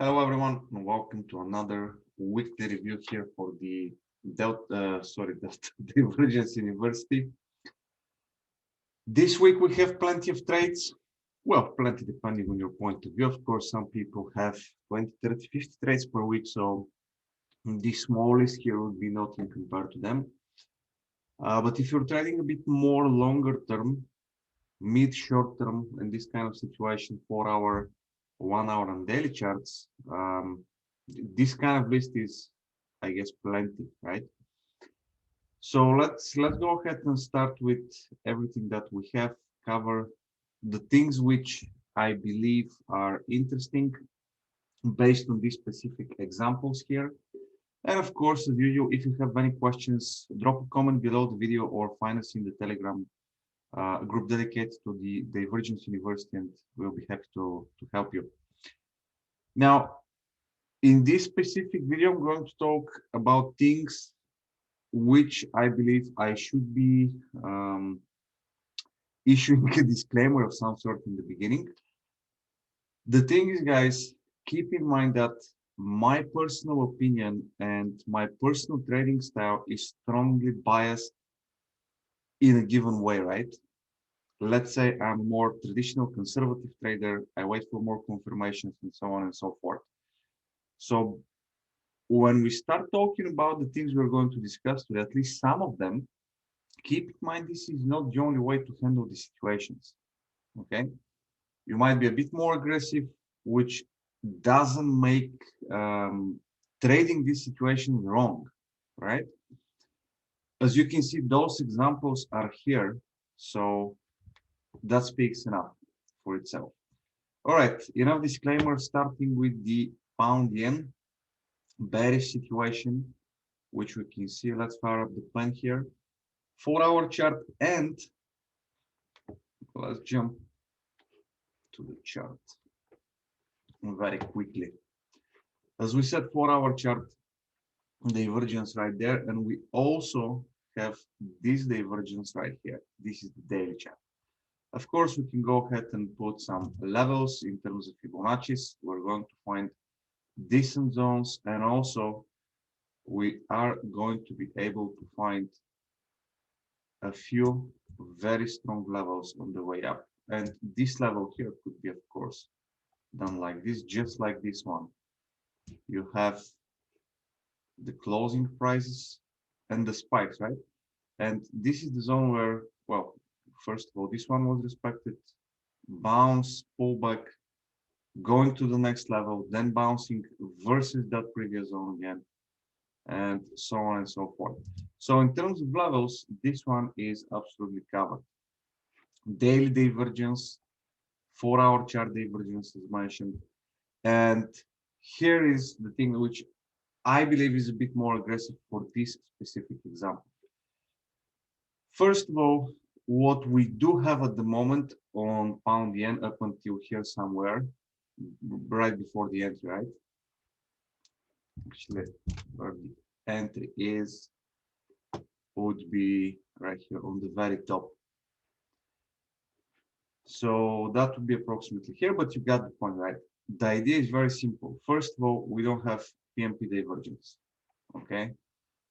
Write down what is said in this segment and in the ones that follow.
Hello everyone and welcome to another weekly review here for the Divergence University. This week we have plenty of trades. Well, plenty depending on your point of view. Of course, some people have 20, 30, 50 trades per week, so the smallest here would be nothing compared to them. But if you're trading a bit more longer term, mid short term in this kind of situation, 4 hour, 1 hour and daily charts, this kind of list is, I guess, plenty, right? So let's go ahead and start with everything that we have, cover the things which I believe are interesting based on these specific examples here. And of course, as usual, if you have any questions, drop a comment below the video or find us in the Telegram group dedicated to the Divergence University, and we'll be happy to help you. Now, in this specific video, I'm going to talk about things which I believe I should be issuing a disclaimer of some sort in the beginning. The thing is, guys, keep in mind that my personal opinion and my personal trading style is strongly biased in a given way, right? Let's say I'm more traditional conservative trader. I wait for more confirmations and so on and so forth. So when we start talking about the things we're going to discuss, with at least some of them, keep in mind this is not the only way to handle the situations. Okay, you might be a bit more aggressive, which doesn't make trading this situation wrong, right? As you can see, those examples are here, so that speaks enough for itself. All right, enough disclaimer, starting with the pound yen bearish situation, which we can see. Let's fire up the plan here. 4 hour chart, and let's jump to the chart very quickly. As we said, 4 hour chart, divergence right there, and we also have this divergence right here. This is the daily chart. Of course, we can go ahead and put some levels in terms of Fibonacci's. We're going to find decent zones, and also we are going to be able to find a few very strong levels on the way up. And this level here could be, of course, done like this, just like this one. You have the closing prices and the spikes, right? And this is the zone where, well, first of all, this one was respected, bounce, pullback, going to the next level, then bouncing versus that previous zone again, and so on and so forth. So in terms of levels, this one is absolutely covered. Daily divergence, 4 hour chart divergence is mentioned. And here is the thing which I believe is a bit more aggressive for this specific example. First of all, what we do have at the moment on pound yen up until here somewhere, right before the entry, right? Actually, where the entry is would be right here on the very top. So that would be approximately here, but you got the point, right? The idea is very simple. First of all, we don't have PMP divergence, okay?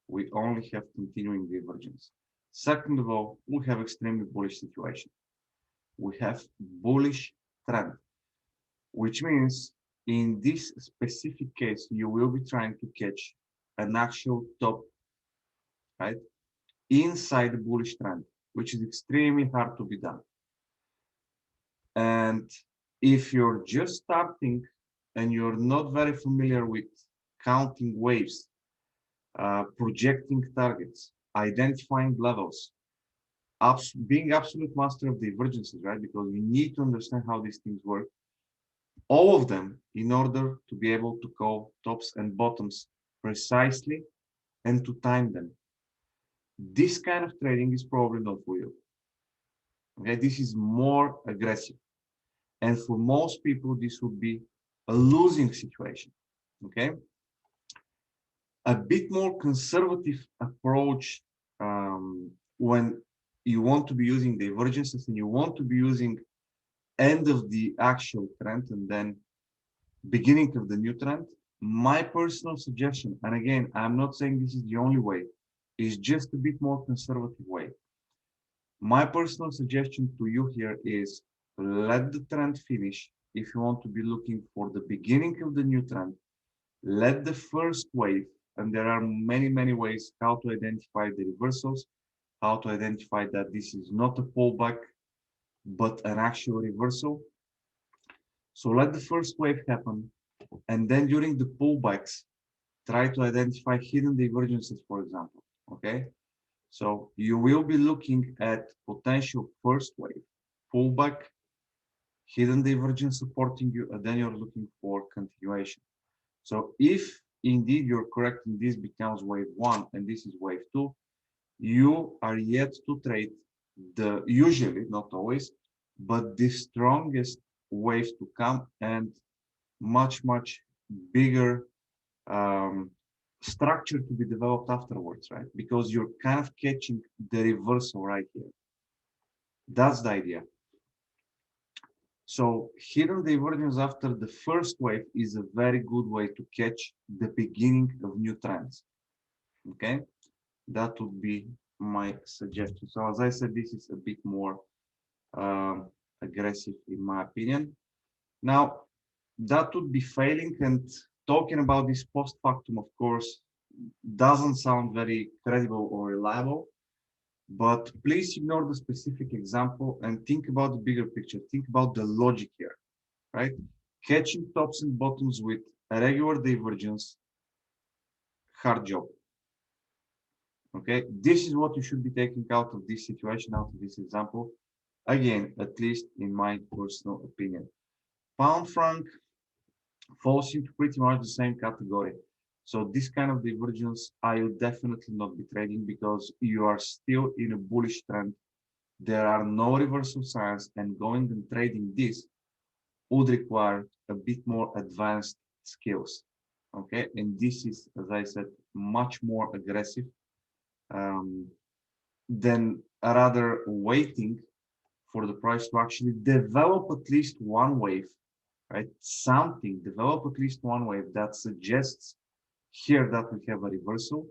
We only have continuing divergence. Second of all, we have extremely bullish situation. We have bullish trend, which means in this specific case, you will be trying to catch an actual top, right? Inside the bullish trend, which is extremely hard to be done. And if you're just starting and you're not very familiar with counting waves, projecting targets, identifying levels, being absolute master of divergences, right? Because you need to understand how these things work, all of them, in order to be able to call tops and bottoms precisely and to time them. This kind of trading is probably not for you. Okay, this is more aggressive. And for most people, this would be a losing situation. Okay. A bit more conservative approach when you want to be using divergences and you want to be using end of the actual trend and then beginning of the new trend, my personal suggestion, and again, I'm not saying this is the only way, is just a bit more conservative way. My personal suggestion to you here is let the trend finish. If you want to be looking for the beginning of the new trend, let the first wave, and there are many, many ways how to identify the reversals, how to identify that this is not a pullback, but an actual reversal. So let the first wave happen, and then during the pullbacks, try to identify hidden divergences, for example, okay? So you will be looking at potential first wave, pullback, hidden divergence supporting you, and then you're looking for continuation. So if indeed you're correct and this becomes wave one and this is wave two, you are yet to trade the, usually, not always, but the strongest wave to come and much, much bigger structure to be developed afterwards, right? Because you're kind of catching the reversal right here. That's the idea. So hidden divergence after the first wave is a very good way to catch the beginning of new trends. Okay, that would be my suggestion. So as I said, this is a bit more aggressive in my opinion. Now, that would be failing, and talking about this post factum, of course, doesn't sound very credible or reliable, but please ignore the specific example and think about the bigger picture. Think about the logic here, right? Catching tops and bottoms with a regular divergence, hard job. Okay, this is what you should be taking out of this situation, out of this example. Again, at least in my personal opinion. Pound franc falls into pretty much the same category. So this kind of divergence, I will definitely not be trading because you are still in a bullish trend. There are no reversal signs, and going and trading this would require a bit more advanced skills. Okay, and this is, as I said, much more aggressive than rather waiting for the price to actually develop at least one wave, right? Something, develop at least one wave that suggests here that we have a reversal.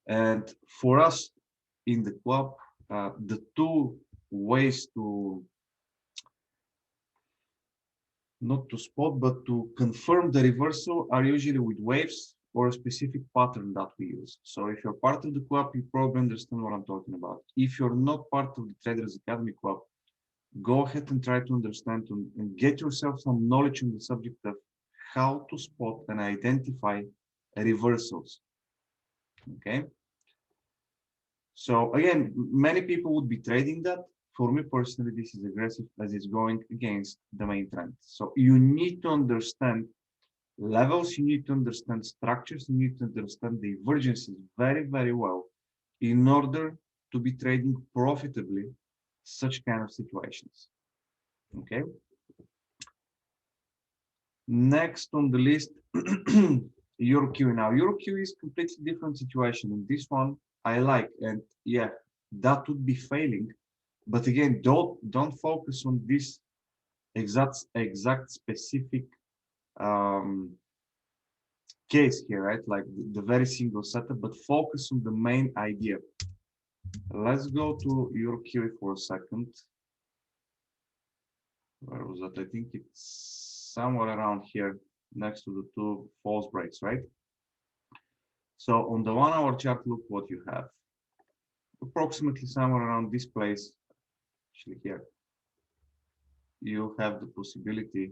And for us in the club, the two ways to, not to spot, but to confirm the reversal are usually with waves or a specific pattern that we use. So if you're part of the club, you probably understand what I'm talking about. If you're not part of the Traders Academy Club, go ahead and try to understand and get yourself some knowledge on the subject of how to spot and identify reversals. Okay. So again, many people would be trading that. For me personally, this is aggressive as it's going against the main trend. So you need to understand levels, you need to understand structures, you need to understand divergences very, very well in order to be trading profitably such kind of situations. Okay. Next on the list, EuroQ. Now, EuroQ is completely different situation. In this one, I like, and yeah, that would be failing. But again, don't focus on this exact specific case here, right? Like the very single setup, but focus on the main idea. Let's go to EuroQ for a second. Where was that? I think it's somewhere around here next to the two false breaks, right? So on the 1 hour chart, look what you have. Approximately somewhere around this place, actually here, you have the possibility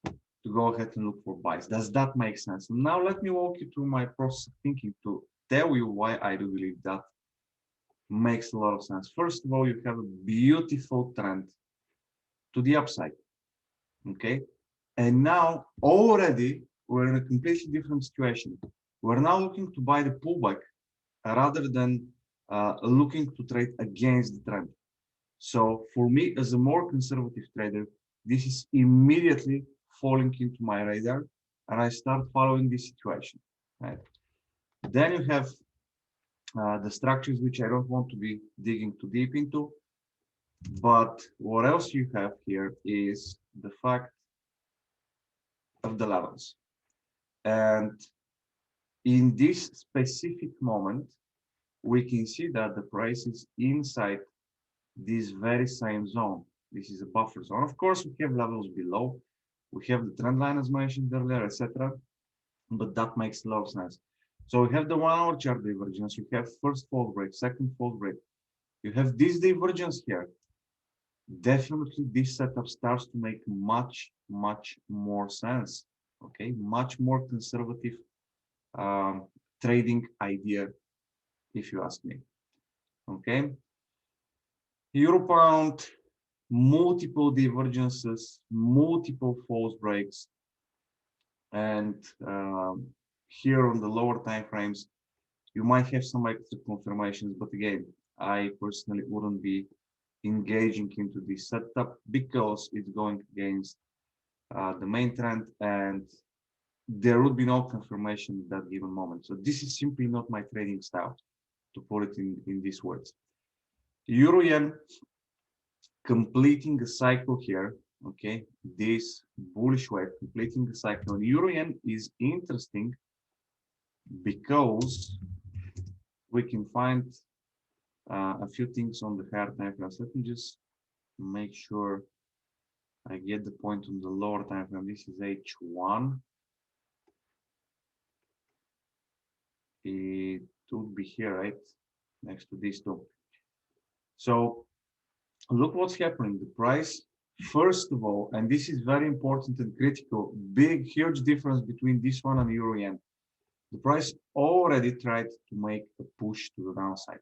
to go ahead and look for buys. Does that make sense? Now let me walk you through my process of thinking to tell you why I do believe that makes a lot of sense. First of all, you have a beautiful trend to the upside, okay? And now already we're in a completely different situation. We're now looking to buy the pullback rather than looking to trade against the trend. So for me, as a more conservative trader, this is immediately falling into my radar, and I start following this situation. Right? Then you have the structures, which I don't want to be digging too deep into. But what else you have here is the fact of the levels. And in this specific moment, we can see that the price is inside this very same zone. This is a buffer zone. Of course, we have levels below. We have the trend line as mentioned earlier, etc. But that makes a lot of sense. So we have the 1 hour chart divergence. You have first fall break, second fall break. You have this divergence here. Definitely this setup starts to make much more sense. Okay, much more conservative trading idea, if you ask me. Okay, euro pound, multiple divergences, multiple false breaks, and here on the lower time frames you might have some extra confirmations, but again, I personally wouldn't be engaging into this setup because it's going against the main trend, and there would be no confirmation at that given moment. So this is simply not my trading style, to put it in these words. Euro yen completing a cycle here. Okay, this bullish wave completing the cycle. And euro yen is interesting because we can find a few things on the higher time frames. Let me just make sure I get the point on the lower time frame. This is H1. It would be here, right? Next to these two. So look what's happening. The price, first of all, and this is very important and critical, big, huge difference between this one and euro yen. The price already tried to make a push to the downside.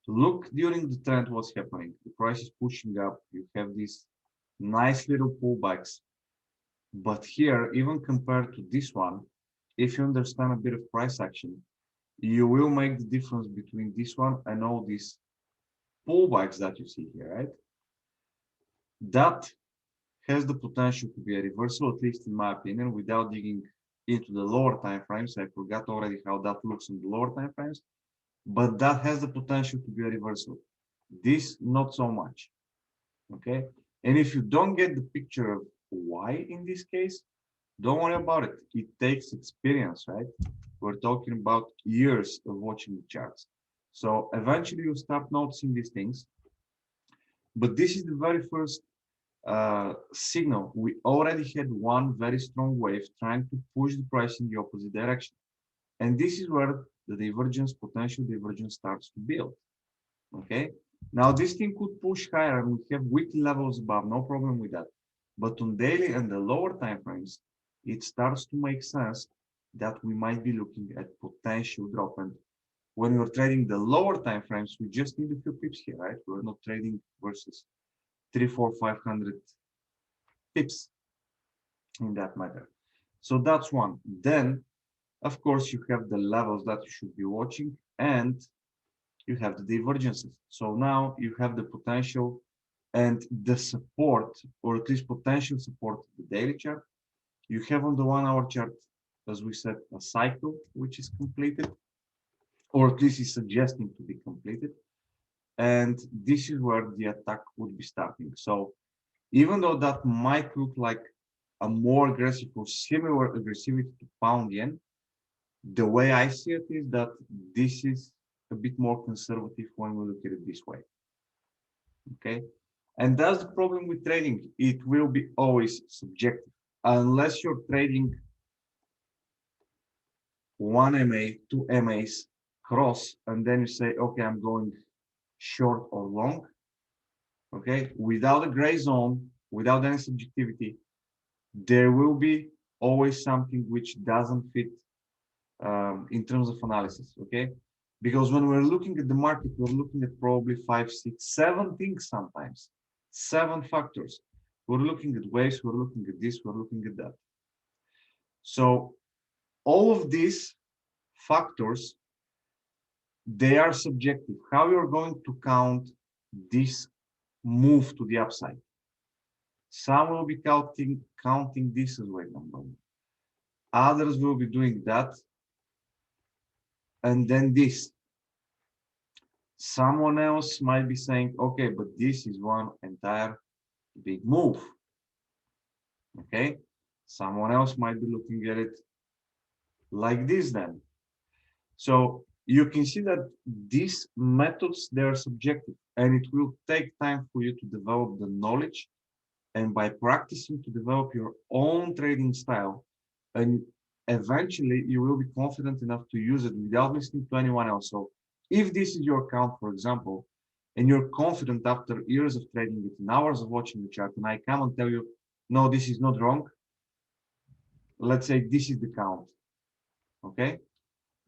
Look during the trend what's happening. The price is pushing up. You have these nice little pullbacks. But here, even compared to this one, if you understand a bit of price action, you will make the difference between this one and all these pullbacks that you see here, right? That has the potential to be a reversal, at least in my opinion, without digging into the lower time frames. I forgot already how that looks in the lower time frames, but that has the potential to be a reversal. This, not so much. Okay. And if you don't get the picture of why in this case, don't worry about it. It takes experience, right? We're talking about years of watching the charts. So eventually you start noticing these things. But this is the very first signal. We already had one very strong wave trying to push the price in the opposite direction. And this is where the divergence, potential divergence starts to build. Okay. Now this thing could push higher and we have weekly levels above, no problem with that. But on daily and the lower time frames, it starts to make sense that we might be looking at potential drop. And when we're trading the lower time frames, we just need a few pips here, right? We're not trading versus 3, 4, 500 pips in that matter. So that's one. Then, of course, you have the levels that you should be watching, and you have the divergences. So now you have the potential and the support, or at least potential support, the daily chart. You have on the 1 hour chart, as we said, a cycle which is completed, or at least is suggesting to be completed. And this is where the attack would be starting. So even though that might look like a more aggressive or similar aggressivity to pound yen, the way I see it is that this is a bit more conservative when we look at it this way. Okay. And that's the problem with trading. It will be always subjective. Unless you're trading one MA, two MAs cross, and then you say, okay, I'm going short or long. Okay. Without a gray zone, without any subjectivity, there will be always something which doesn't fit in terms of analysis. Okay. Because when we're looking at the market, we're looking at probably 5, 6, 7 things sometimes, 7 factors. We're looking at waves, we're looking at this, we're looking at that. So all of these factors, they are subjective. How you're going to count this move to the upside? Some will be counting this as weight number one. Others will be doing that, and then this. Someone else might be saying, okay, but this is one entire big move. Okay. Someone else might be looking at it like this then. So you can see that these methods, they are subjective, and it will take time for you to develop the knowledge, and by practicing to develop your own trading style, and eventually you will be confident enough to use it without listening to anyone else. So if this is your account, for example, and you're confident after years of trading it and hours of watching the chart, and I come and tell you, no, this is not wrong. Let's say this is the count, okay?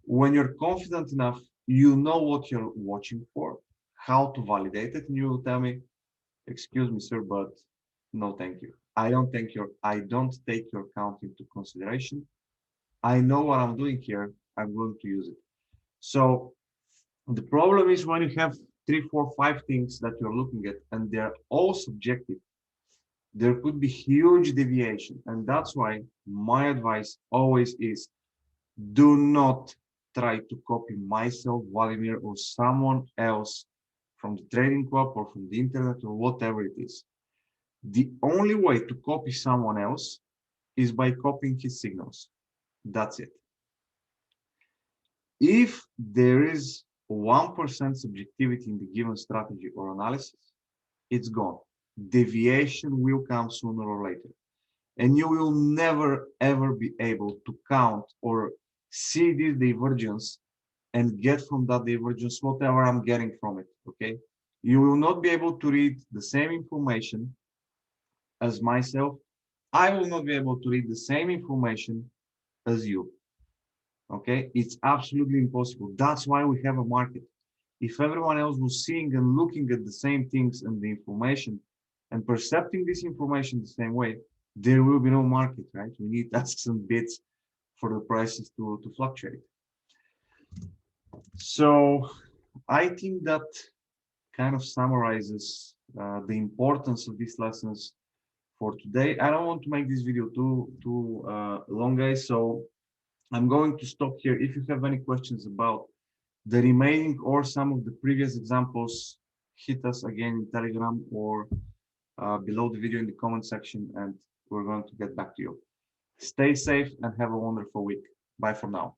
When you're confident enough, you know what you're watching for, how to validate it, and you will tell me, excuse me, sir, but no, thank you. I don't take your count into consideration. I know what I'm doing here. I'm going to use it. So the problem is when you have 3, 4, 5 things that you're looking at, and they're all subjective, there could be huge deviation. And that's why my advice always is, do not try to copy myself, Vladimir, or someone else from the trading club or from the internet or whatever it is. The only way to copy someone else is by copying his signals. That's it. If there is 1% subjectivity in the given strategy or analysis, it's gone. Deviation will come sooner or later. And you will never ever be able to count or see this divergence and get from that divergence whatever I'm getting from it, okay? You will not be able to read the same information as myself. I will not be able to read the same information as you, okay? It's absolutely impossible. That's why we have a market. If everyone else was seeing and looking at the same things and the information and percepting this information the same way, there will be no market, right? We need asks and bids for the prices to fluctuate. So I think that kind of summarizes the importance of these lessons for today. I don't want to make this video too long, guys, so I'm going to stop here. If you have any questions about the remaining or some of the previous examples, hit us again in Telegram or below the video in the comment section, and we're going to get back to you. Stay safe and have a wonderful week. Bye for now.